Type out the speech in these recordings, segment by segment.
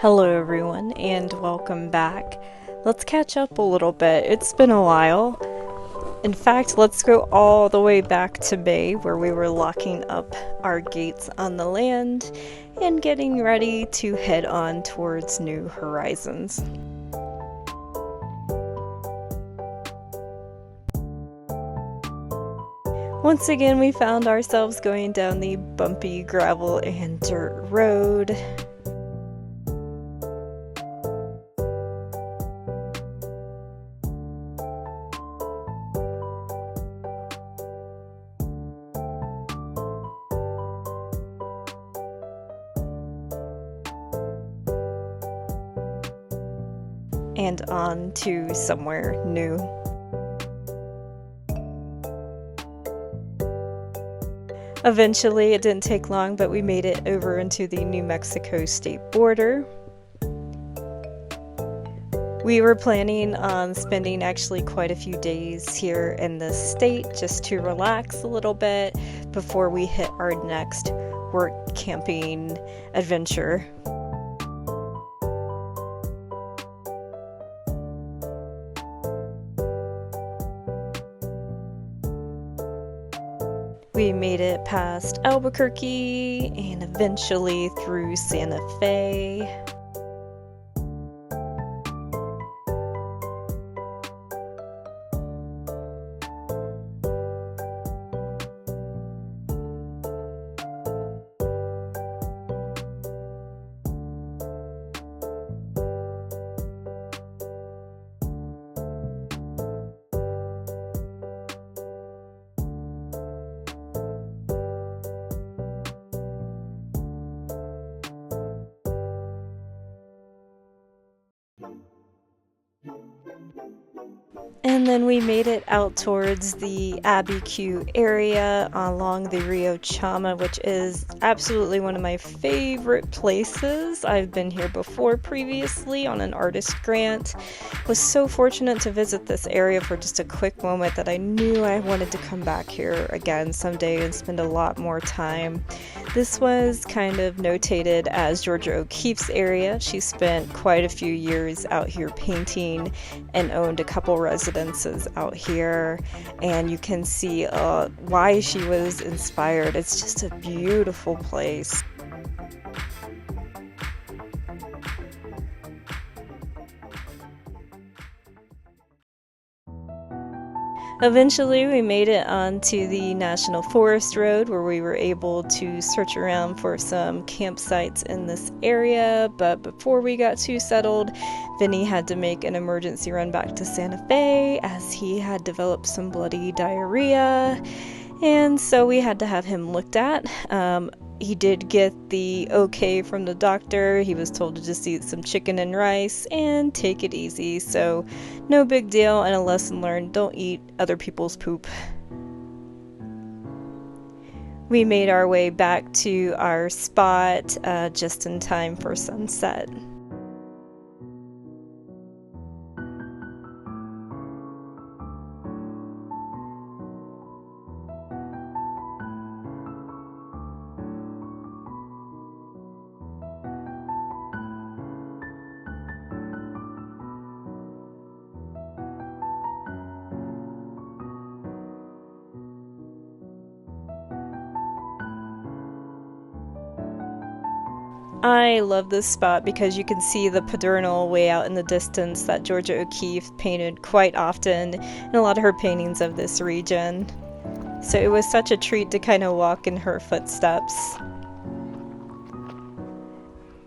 Hello everyone and welcome back. Let's catch up a little bit. It's been a while. In fact, let's go all the way back to May where we were locking up our gates on the land and getting ready to head on towards new horizons. Once again, we found ourselves going down the bumpy gravel and dirt road. And on to somewhere new. Eventually, it didn't take long, but we made it over into the New Mexico state border. We were planning on spending actually quite a few days here in the state just to relax a little bit before we hit our next work camping adventure. We made it past Albuquerque and eventually through Santa Fe. And then we made it out towards the Abiquiu area along the Rio Chama, which is absolutely one of my favorite places. I've been here before previously on an artist grant. Was so fortunate to visit this area for just a quick moment that I knew I wanted to come back here again someday and spend a lot more time. This was kind of notated as Georgia O'Keeffe's area. She spent quite a few years out here painting and owned a couple residences out here, and you can see why she was inspired. It's just a beautiful place. Eventually, we made it onto the National Forest Road where we were able to search around for some campsites in this area, but before we got too settled, Vinny had to make an emergency run back to Santa Fe as he had developed some bloody diarrhea, and so we had to have him looked at. He did get the okay from the doctor. He was told to just eat some chicken and rice and take it easy, so no big deal, and a lesson learned: don't eat other people's poop. We made our way back to our spot just in time for sunset. I love this spot because you can see the Pedernal way out in the distance that Georgia O'Keeffe painted quite often in a lot of her paintings of this region. So it was such a treat to kind of walk in her footsteps.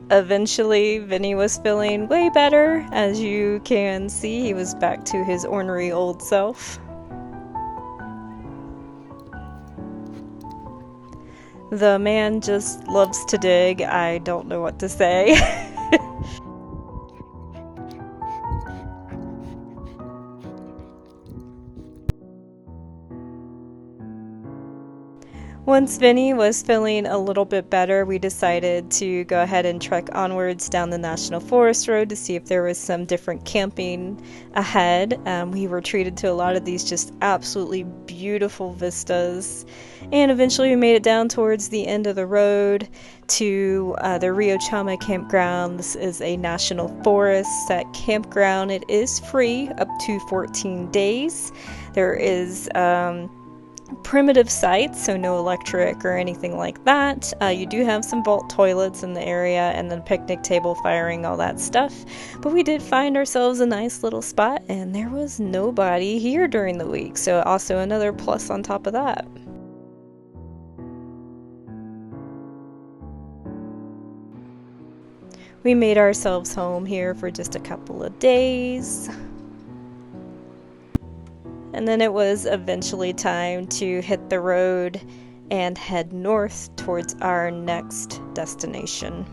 Eventually, Vinny was feeling way better. As you can see, he was back to his ornery old self. The man just loves to dig. I don't know what to say. Once Vinny was feeling a little bit better, we decided to go ahead and trek onwards down the National Forest Road to see if there was some different camping ahead. We were treated to a lot of these just absolutely beautiful vistas, and eventually we made it down towards the end of the road to the Rio Chama campground. This is a national forest set campground. It is free up to 14 days. There is primitive sites, so no electric or anything like that. You do have some vault toilets in the area and then picnic table firing, all that stuff. But we did find ourselves a nice little spot, and there was nobody here during the week, so also another plus on top of that. We made ourselves home here for just a couple of days. And then it was eventually time to hit the road and head north towards our next destination.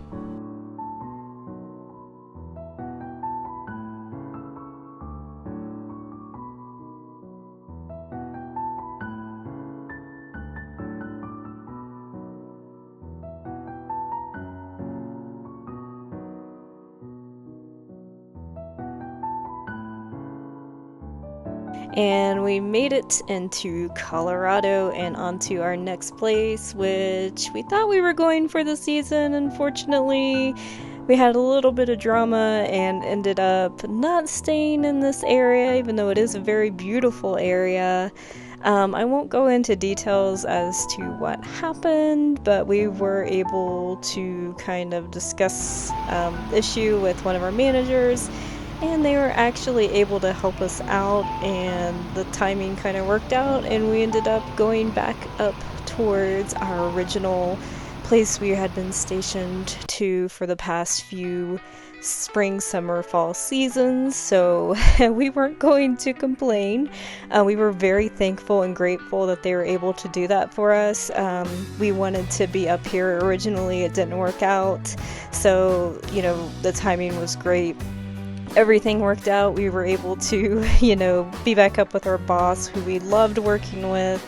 And we made it into Colorado and onto our next place, which we thought we were going for the season. Unfortunately, we had a little bit of drama and ended up not staying in this area, even though it is a very beautiful area. I won't go into details as to what happened, but we were able to kind of discuss issue with one of our managers, and they were actually able to help us out, and the timing kind of worked out, and we ended up going back up towards our original place we had been stationed to for the past few spring, summer, fall seasons. So we weren't going to complain. We were very thankful and grateful that they were able to do that for us. We wanted to be up here originally. It didn't work out, so the timing was great. Everything worked out. We were able to, be back up with our boss, who we loved working with.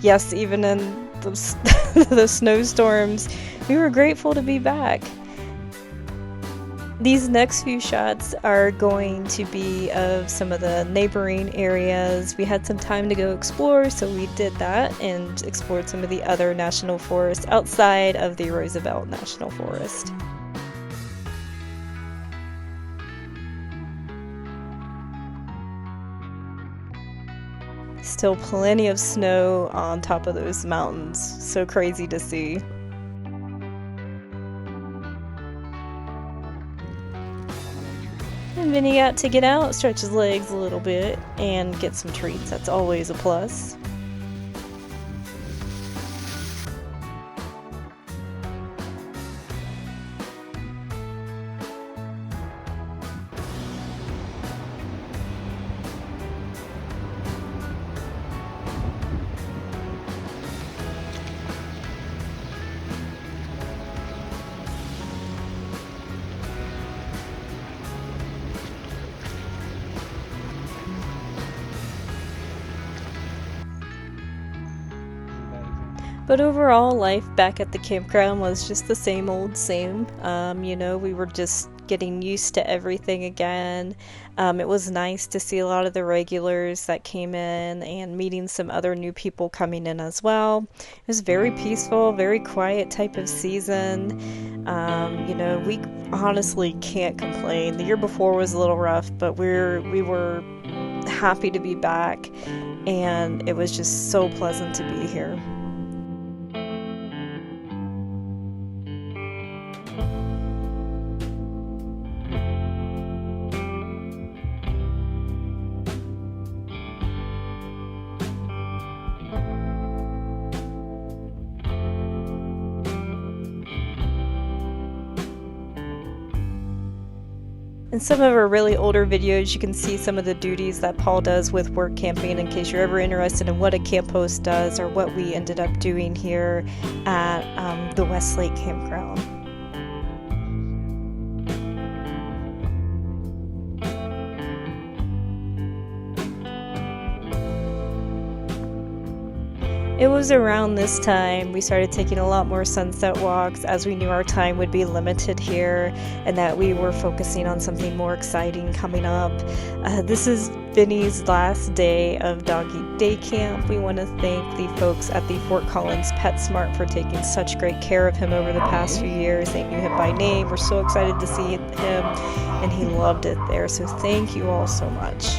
Yes, even in the snowstorms, we were grateful to be back. These next few shots are going to be of some of the neighboring areas. We had some time to go explore, so we did that and explored some of the other national forests outside of the Roosevelt National Forest. Still plenty of snow on top of those mountains. So crazy to see. And Vinny got to get out, stretch his legs a little bit, and get some treats. That's always a plus. But overall, life back at the campground was just the same old same. We were just getting used to everything again. It was nice to see a lot of the regulars that came in and meeting some other new people coming in as well. It was very peaceful, very quiet type of season. We honestly can't complain. The year before was a little rough, but we were happy to be back, and it was just so pleasant to be here. In some of our really older videos, you can see some of the duties that Paul does with Workcamping, in case you're ever interested in what a camp host does or what we ended up doing here at the Westlake Campground. It was around this time we started taking a lot more sunset walks, as we knew our time would be limited here and that we were focusing on something more exciting coming up. This is Vinny's last day of Doggy Day Camp. We want to thank the folks at the Fort Collins PetSmart for taking such great care of him over the past few years. They knew him by name. We're so excited to see him, and he loved it there. So thank you all so much.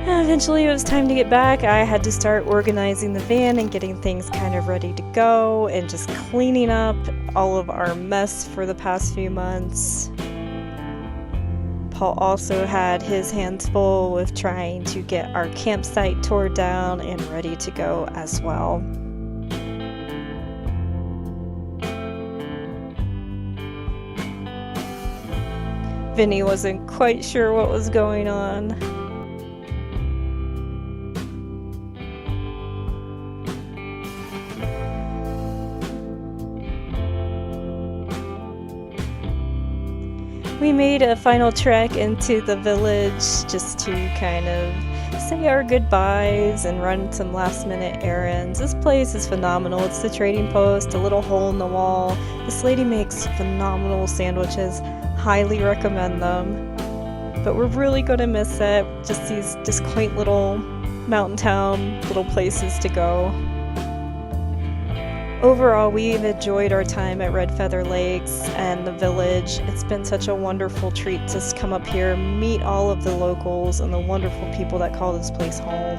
Eventually it was time to get back. I had to start organizing the van and getting things kind of ready to go and just cleaning up all of our mess for the past few months. Paul also had his hands full with trying to get our campsite tore down and ready to go as well. Vinny wasn't quite sure what was going on. We made a final trek into the village just to kind of say our goodbyes and run some last minute errands. This place is phenomenal. It's the trading post, a little hole in the wall. This lady makes phenomenal sandwiches. Highly recommend them. But we're really gonna miss it. Just these quaint little mountain town little places to go. Overall, we've enjoyed our time at Red Feather Lakes and the village. It's been such a wonderful treat to come up here, meet all of the locals and the wonderful people that call this place home.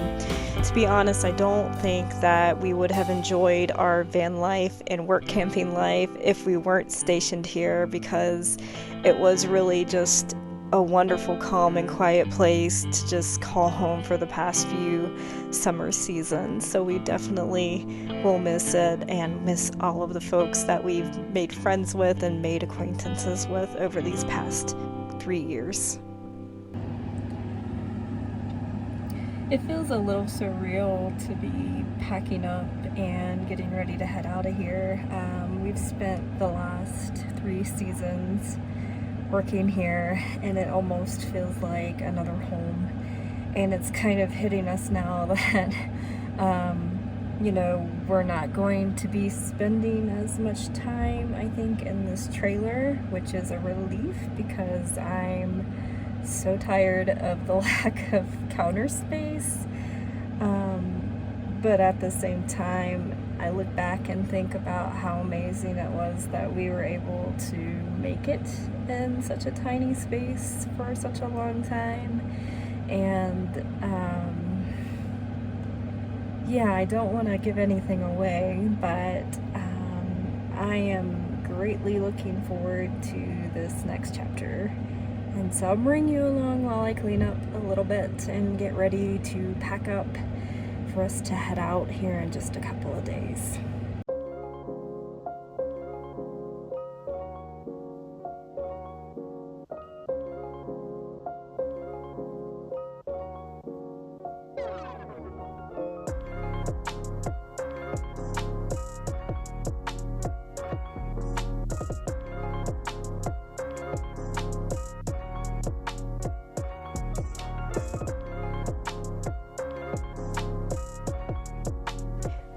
To be honest, I don't think that we would have enjoyed our van life and work camping life if we weren't stationed here, because it was really just a wonderful, calm and quiet place to just call home for the past few summer seasons. So we definitely will miss it and miss all of the folks that we've made friends with and made acquaintances with over these past 3 years. It feels a little surreal to be packing up and getting ready to head out of here. We've spent the last 3 seasons working here, and it almost feels like another home. And it's kind of hitting us now that we're not going to be spending as much time, I think, in this trailer, which is a relief because I'm so tired of the lack of counter space. But at the same time, I look back and think about how amazing it was that we were able to make it in such a tiny space for such a long time. And I don't want to give anything away, but I am greatly looking forward to this next chapter. And so I'll bring you along while I clean up a little bit and get ready to pack up for us to head out here in just a couple of days.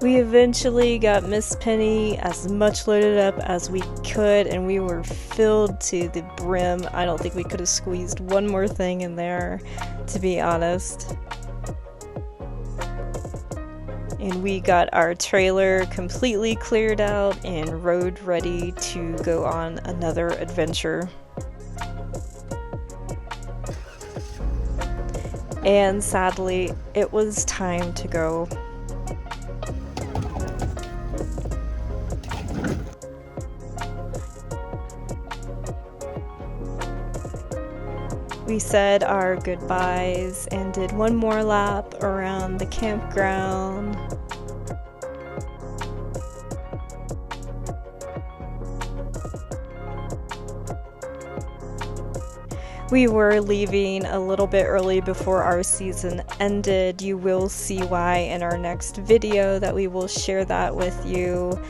We eventually got Miss Penny as much loaded up as we could, and we were filled to the brim. I don't think we could have squeezed one more thing in there, to be honest. And we got our trailer completely cleared out and road ready to go on another adventure. And sadly, it was time to go. We said our goodbyes and did one more lap around the campground. We were leaving a little bit early before our season ended. You will see why in our next video that we will share that with you.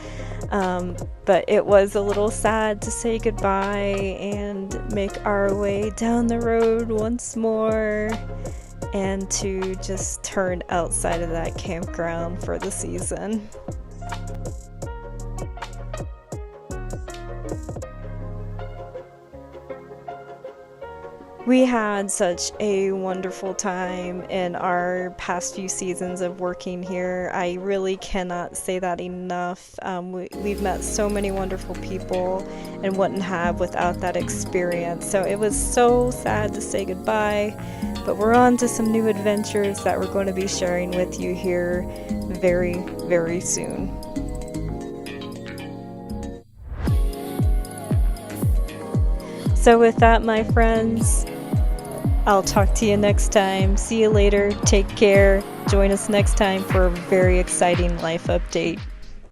But it was a little sad to say goodbye and make our way down the road once more. and to just turn outside of that campground for the season. We had such a wonderful time in our past few seasons of working here. I really cannot say that enough. We've met so many wonderful people and wouldn't have without that experience. So it was so sad to say goodbye, but we're on to some new adventures that we're going to be sharing with you here very, very soon. So with that, my friends, I'll talk to you next time. See you later. Take care. Join us next time for a very exciting life update.